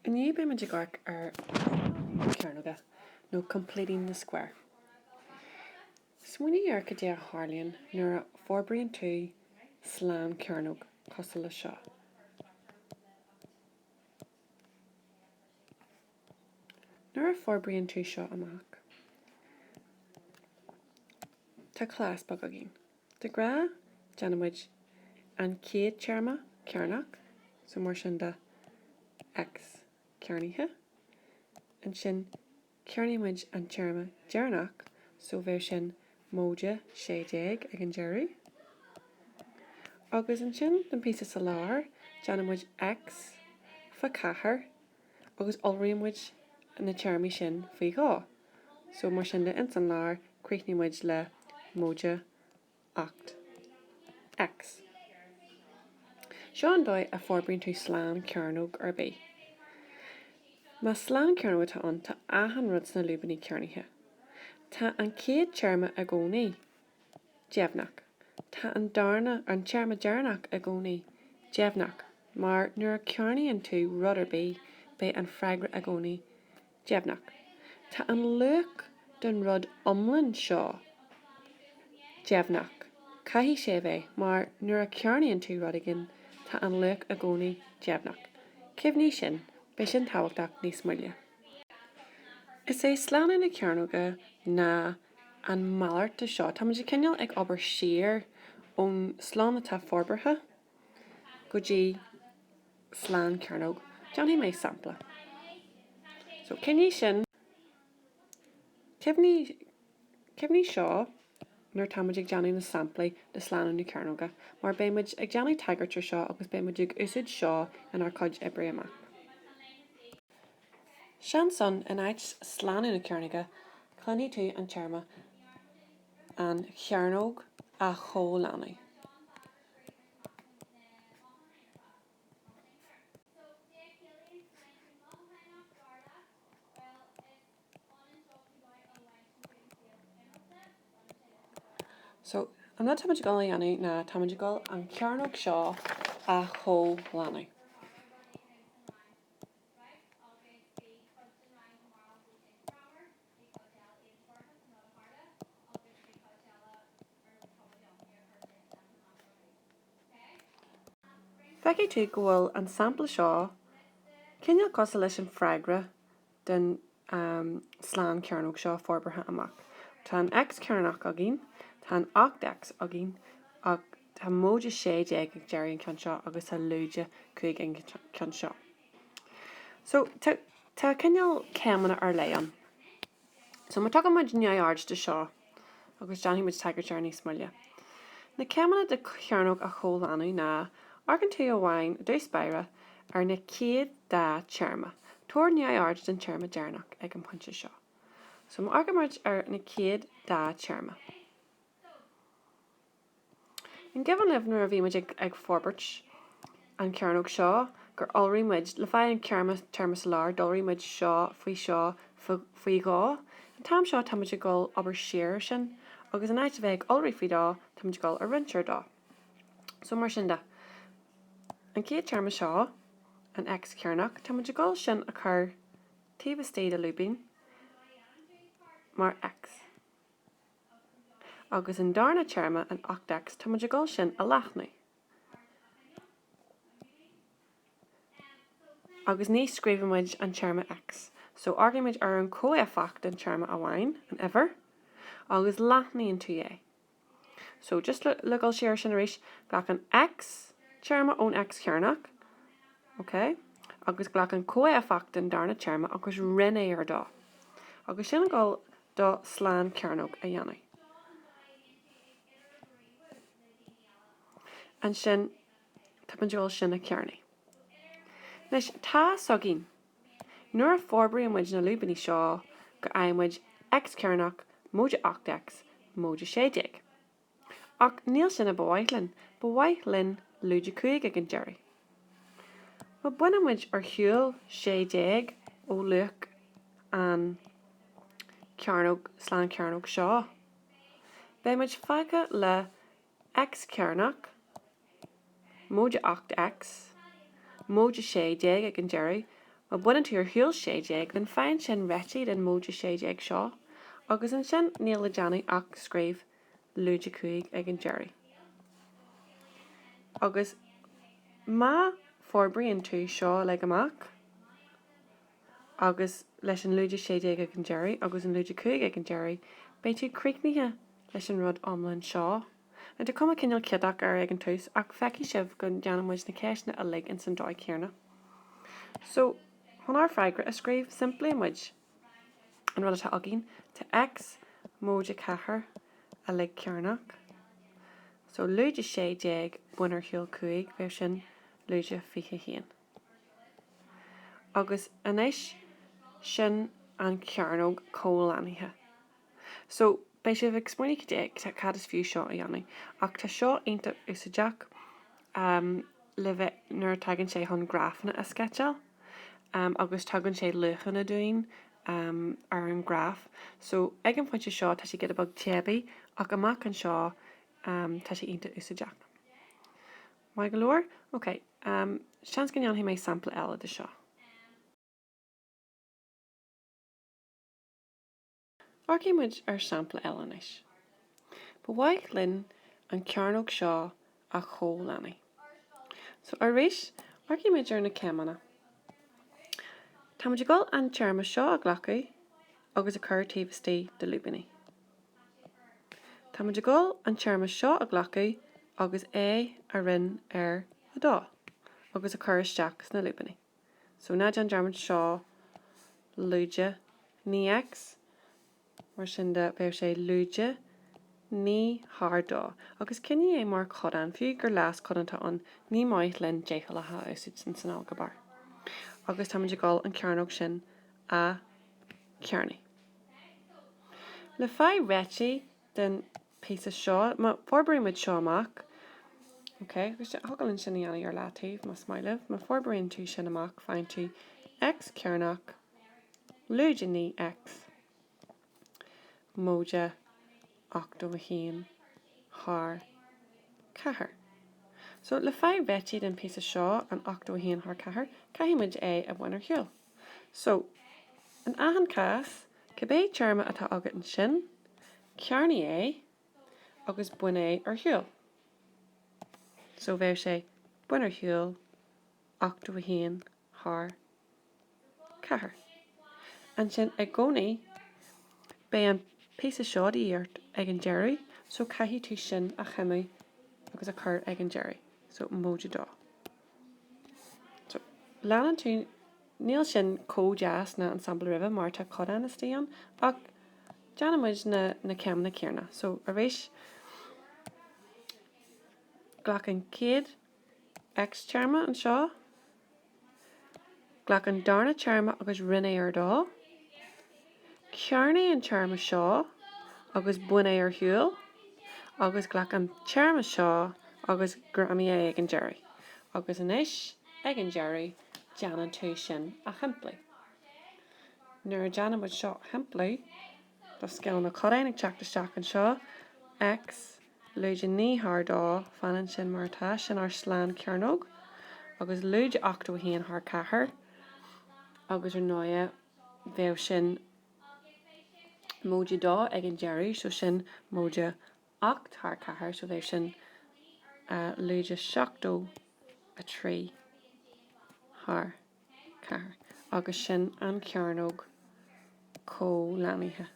In the image arc are cearno no completing the square. Sweeney arc a Harlian nura forbrian 2 slan cearno cosala shaw. Nura forbrian 2 shaw amak. Ta class bagagin. De gra janamij and Kate Charma Carnock, so Marshinda X Carniha, and Shin Carnimage and Charma Jarnock, so Vershin Moja Shadeg again Jerry. August and Shin, then piece of Salar, Janamage X Fakahar, August Ulrimage and the Charmy Shin Figo, so Marshinda and Sanlar, Creeknimage Le Moja Oct X. Sean dói a forbrin tú slán cearnog ar bé. Má slán cearnog tá an tá ahan ruds na lubaní cearnithe. Tá an céad charma a gcónaí, Jevnach. Tá an darna an charma jarnach a gcónaí, Jevnach. Mar nuair a cearnaíonn tú rud ar bé an freagra a gcónaí, Jevnach. Tá an luach den rud omlan seo, Jevnach. Caihí sé bheith, mar nuair a cearnaíonn tú rud agin, tá an luach a gcónaí Jevnach. Cibhní sin, bei sin táhachtach níos muille. Is é slán na cearnoga na an mallart de seo. Tá muidir cinneal ag obair siar ón slán atá forbartha go dtí slán cearnog. Johnny mé sampla. So cinní sin, cibhní seo nuair támuid ag Johnny na samplaí de slán na cearnoga, mar béimiid ag Johnny tagairtir seo agus béimiid ag úsid seo in ar cuid ibre amach. Sean son in áit slán na cearnoga, clunní tú an charma an cearnog a chólánai. So, I'm not támuid gáil dhéanú na támuid gáil an cearnog seo a chólánai. Feici tú go bhfuil an sampla seo cinneal cosa leis an freagra den slán cearnog seo forbartha amach. Tá an X cearnach agin, tá an 8X agin, ag tá móide séide ag Jerry an cean seo agus tá lúide chuig an cean seo. So, tá cinneal ceamana ar léan. So, má tuga muid neáard de seo agus Johnny muid taigar Jerry smuile. Na ceamana de cearnog a chólánú na argan tú amháin dús beire ar na céad dá charma. Tóir neáard den charma jarnach ag an pointe seo. So má argan muid ar na céad dá charma. In given livnar a bhí muid ag forbert an cearnog seo gur alrí muid le fáin an cearma termas lár dulrí muid seo faoi gá. An tam seo tá muid gáil obair siar sin agus an áit bheith alrí faoi dá tá muid gáil a rinseir dá. So mar sin da. An céad charma seo an X cearnach tá muid gáil sin a chur taobh stéad a lúbín mar X. Agus an darna charma an 8X tá muid gáil sin a leachnaí. Agus ní scríbhimid an charma X. So argumid ar an cóifacht an charma amháin, an ever, agus leachnaí an tú é. So just le gáil siar sin éis gach an X charma ón X cearnach, okay? Agus gach an cóifacht an darna charma agus rinne ar dá. Agus sin gáil dá slán cearnog a dhéanamh. An sin tá muid gáil sin a cearnaí. Nes tá sogin. Nuair a forbraí muid na lubaní seo go aimmuid X cearnach móide 8X móide séideag. Ach níl sin a bhaithlinn lúide chuig ag an Jerry. Má buine muid ar shiúil séideag ó luach an cearnog slán cearnog seo. Bé muid faice le X cearnach móide 8X móide séideag ag an Jerry má buan tú ar thuúil séideag den féin sin réití den móide séideag seo, agus an sin níl le deannaí ach scríomh lúide cuaig ag an Jerry. Agus má forbraíonn tú seo le amach, agus leis an lúide séideag ag an Jerry, agus an lúide cuaig ag an Jerry, bé tú críicnithe leis an rud omlan seo. Na tá cuma cinneal ciadach ar ag an tús ach feici sibh go deanamid na ceisna a lig in san dóid cearna. So, chun ar freigra a scríomh simply muid an rud atá agin tá x móide cethir a lig cearnach. So, lúide séideag buan ar thuúil cuaig bheith sin lúide fiche héan. Agus inis sin an cearnóg cólanithe. So, bei sibh ag spúnig déag tá cad is fiú seo a dhéanamh, ach tá seo aonta úsáideach le bheith nuair tagann sé chun grafna a sketcheal, agus tagann sé luchan a dúin ar an graf. So, ag an pointe seo tá sé gad abag tebaí ach amach an seo tá sé aonta úsáideach. Má go leor? Ok, seans go ndeannaí mé sampla eile de seo. Ardchéime ar sampla eilenis. Ba bhaid linn an cearnóg seo a chólannaí. So arís, ardchéime ar na ceamana. Tá muid go an tearma seo a ghlacaí agus a chur taobhastí de lúbannaí. Tá muid go an tearma seo a ghlacaí agus é a rinn ar a dá agus a chur isteach na lúbannaí. So ná an dearma seo lúide ní x mar sin de bheith sé lúide ní thar dá. Agus cinní é mar chodan fiú gur leas chodanta an ní maith len déchalatha úsúid san algabar. Agus tá muid gáil an cearnóg sin a cearnaí. Le fáid réití den písa seo, má forbraíonn seo amach, ok, agus thugann sin dhéanana ar látaobh má smaileh, má forbraíonn tú sin amach fáin tú x cearnach lúide ní x móide 8 thar cethir. So le fáid réití den písa seo an 8 thar cethir, caiimiid é a bhain ar thuúil. So, an ahan cas, cibé tearma atá agat an sin, cearnaí é agus buin é ar thuúil. So bheith sé buin ar thuúil 8 thar cethir. An sin ag gcónaí bé an písa seo díart ag an Jerry, so caithí tú sin a chimú agus a chur ag an Jerry. So móide dá. So leanan tú níl sin códeas na an sampla ribh mar tá codan is tíon, ach deanamid na ceamna céarna. So arís ghlachan céad x tearma an seo, ghlachan darna tearma agus rinne ar dá, cearnaí an tearma seo agus buin é ar thuúil, agus ghlachan tearma seo agus gramí é ag an Jerry. Agus inis ag an Jerry deanan tú sin a chimpla. Nuair deanamid seo chimpla, tá scill na chodainnig teachtasteach an seo x lúide ní thar dá fanan sin martá sin ar slán cearnóg, agus lúide 8 thar cethir, agus ar 9 bheith sin móide dá ag an Jerry, so sin móide 8 thar cethir, so bheith sin lúide 3 thar cethir, agus sin an cearnóg cólannaithe.